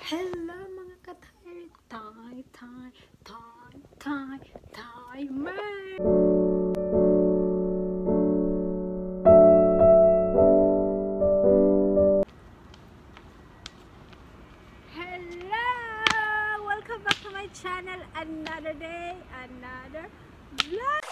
Hello mga ka-Thai, Thai, Thai, Thai, Thai, Thai man. Hello! Welcome back to my channel. Another day, another vlog.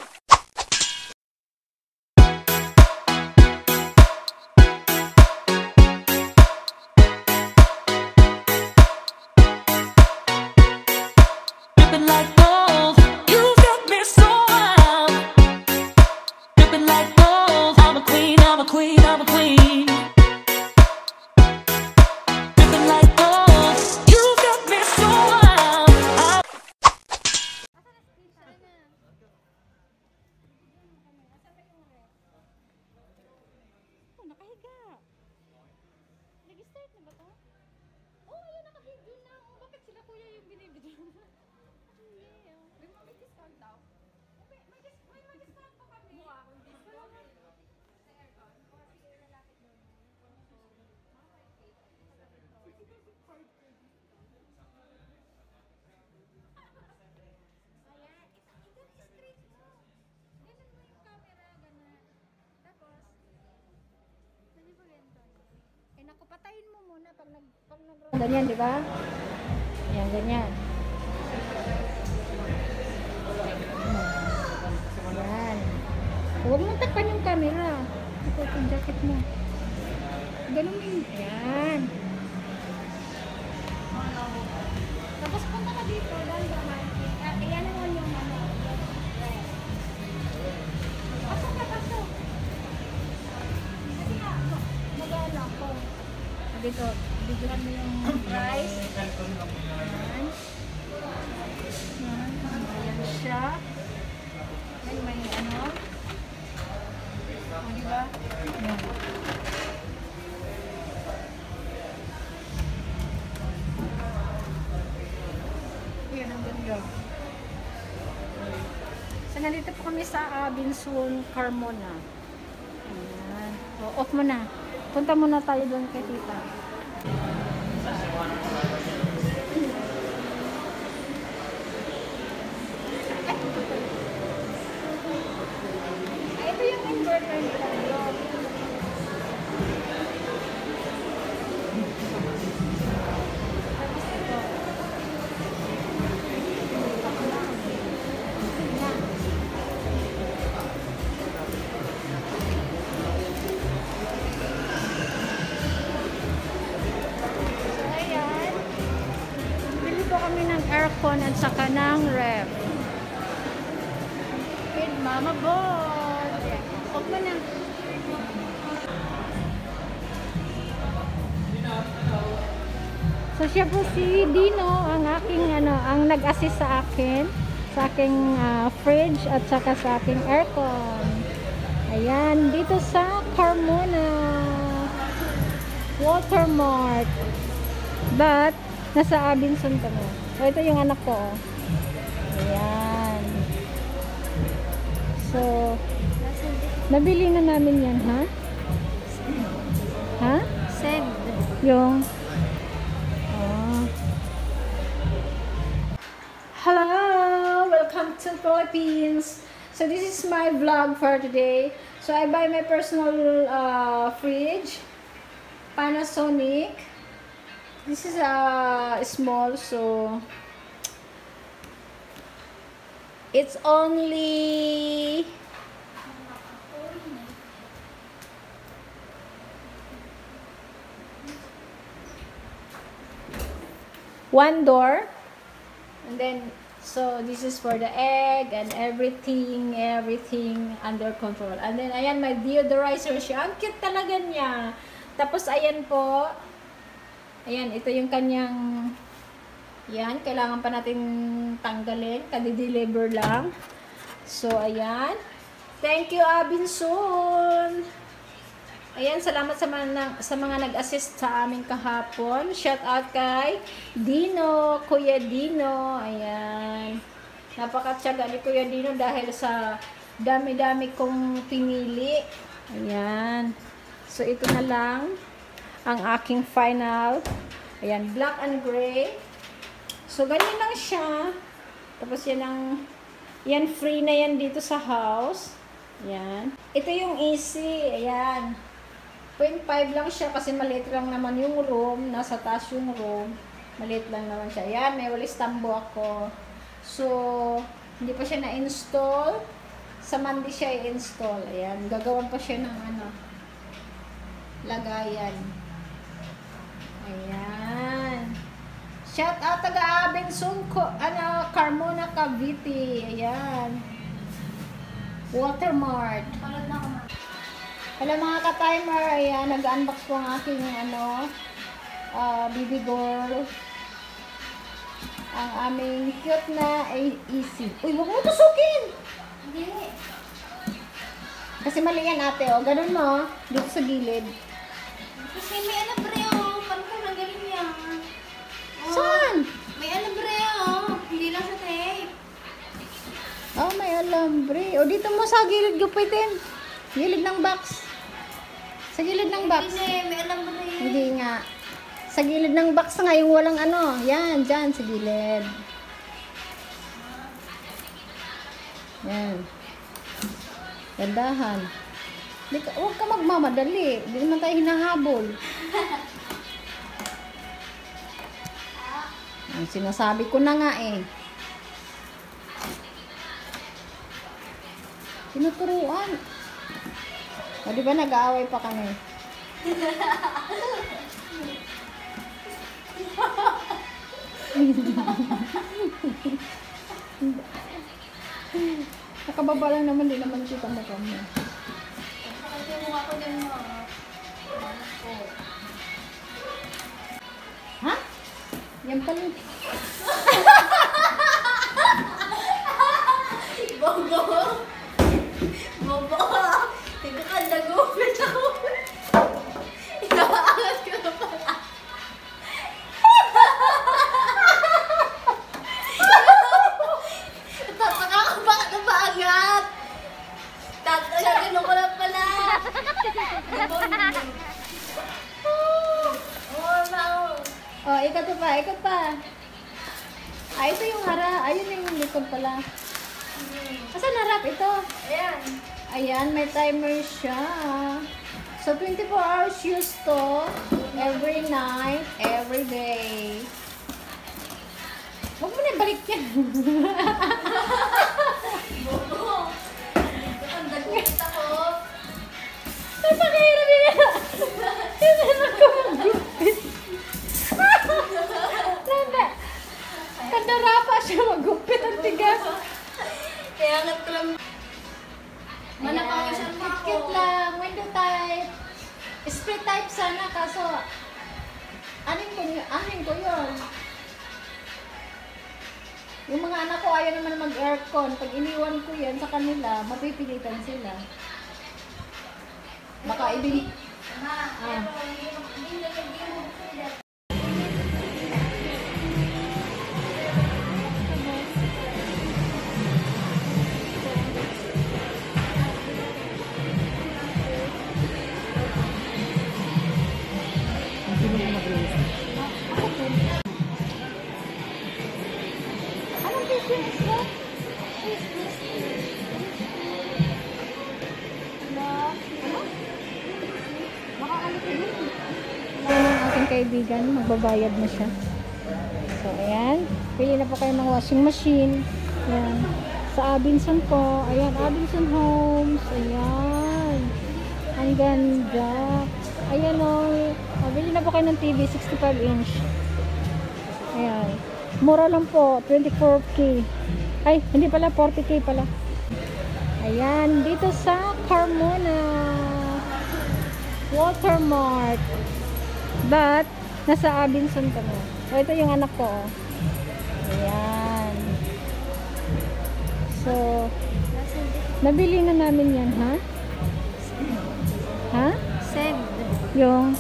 Dripping like gold, you got me so wild. Dripping like gold, I'm a queen, I'm a queen, I'm a queen. Dripping like gold, you got me so wild. Oh, nakahiga. Nag-start na ba to? Oh, ayun, naka-video na. Oh, bakit sila kuya yung binibidyo na? Hindi, oh. May discount daw? May discount pa kami. Mukha akong discount. Sa aircon. Sige, lalapit doon. Ayan, straight mo. Ganun mo yung camera, ganun. Tapos, pwede ba ganito? Eh, naku, patayin mo muna pag ganyan, di ba? Ayan, ganyan. Ayan. Huwag mo takpan yung camera. Ito, yung jacket mo. Ganun mo yung, ayan. Tapos punta ka dito, dahan-dahan. Ayan naman yung ano. Pasok na, pasok. Kasi nga, mag-ano ako. Dito, bigyan mo yung price. Ayan. Ayan siya. Ayan, may ano. O, diba? Ayan. Ayan, ang ganda. So, nandito po kami sa Binsun, Carmona. Ayan. O, off mo na. Punta muna tayo doon kay tita. Ito yung inverter nila. Tapos ito. Ayan. Bili po kami ng aircon at saka ng ref. With Mama Bon. Huwag mo na. So siya po si Dino, ang aking ang nag-assist sa akin, sa aking fridge at saka sa aking aircon. Ayan, dito sa Carmona Watermart. But nasa Abinson kami. So ito yung anak ko. Ayan. So nabili na namin yan, ha? Ha? Send. Yung hello! Welcome to Philippines! So this is my vlog for today. So I buy my personal fridge, Panasonic. This is small, so it's only one door. And then, so this is for the egg and everything under control. And then, ayan, my deodorizer siya. Ang cute talaga niya. Tapos, ayan po. Ayan, ito yung kanyang, yan, kailangan pa natin tanggalin. Kadi-deliver lang. So, ayan. Thank you, Abinsun. Ayan, salamat sa mga nag-assist sa amin kahapon. Shout out kay Dino, Kuya Dino. Ayan. Napakatyaga ni Kuya Dino dahil sa dami-dami kong pinili. Ayan. So, ito na lang ang aking final Ayan, black and gray. So, ganyan lang siya. Tapos yan free na yan dito sa house. Ayan. Ito yung easy. Ayan. 0.5 lang siya kasi maliit lang naman yung room. Nasa taas yung room. Maliit lang naman siya. Ayan, may walis tambo ako. So, hindi pa siya na-install. Sa Monday siya i-install. Ayan, gagawan pa siya ng lagayan. Ayan. Shout out taga Abenson Carmona, Cavite. Ayan. Watermart. Hello mga ka-timer. Ayan, nag-unbox ko ang aking baby girl. Ang aming cute na easy. Uy, huwag mo tusukin! Hindi. Kasi mali yan ate, o. Ganun mo, dito sa gilid. Kasi may alabre, oh. Paano ko nagaling yan? Oh, Saan? may alabre, oh. Hindi lang sa tape. Oh, may alambre. O, dito mo sa gilid gupitin. Gilid ng box. Sa gilid ng box. Hindi, may alabre. Hindi nga. Sa gilid ng box nga, yung walang Yan, dyan, sa gilid. Yan. Gandahan. Huwag ka magmamadali. Hindi naman tayo hinahabol. Ang sinasabi ko na nga eh. Tinuturuan. O, di ba nag-aaway pa kami? Nakababa lang naman, di naman kita mo kami. Kasi yung mukha ko dyan, mo. Ha? Yan pala. Bobo. Bobo. Tingnan ka, nagupit ako. Inaangat ka na pala. Tataka ka ba na maangat? Tatagano ko lang pala. Oh, no. Oh, ikot pa, ikot pa. Ito yung harap. Ayun yung likod pala. Asan harap ito? Ayan. Ayan, may timer siya. So, 24 hours use to. Every night, every day. Huwag mo na balik yan. Bobo. Dito ka, nagupit ako. Napakahirap yun. Hinarap ko mag-gupit. Kadarapa siya mag-gupit. Ang tigas. Kaya nga lang. Manapawisan pa ako. Cute lang. Window type. Split type sana. Kaso, anin ko yun. Yung mga anak ko ayaw naman mag-aircon. Pag iniwan ko yan sa kanila, mapipilitan sila. Baka ibig... Pero hindi nalagyan mo sila. Anong business mo? Ang aking kaibigan, magbabayad na siya. So, ayan. Pili na po kayo ng washing machine. Ayan. Sa Abenson po. Ayan, Abenson Homes. Ayan. Ang ganda. Ayan o. Pili na po kayo ng TV, 65 inch. Ayan. Mura lang po. 24K. Ay, hindi pala. 40K pala. Ayan. Dito sa Carmona. Watermart. But, nasa Abenson kami. O, ito yung anak ko. Ayan. So, nabili na namin yan, ha? Ha? Send. Yung...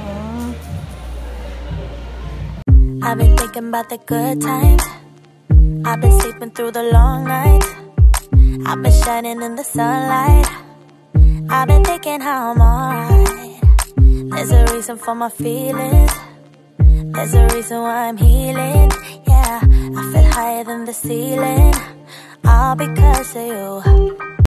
Oh. I've been thinking about the good times. I've been sleeping through the long nights. I've been shining in the sunlight. I've been thinking how I'm alright. There's a reason for my feelings. There's a reason why I'm healing. Yeah, I feel higher than the ceiling, all because of you.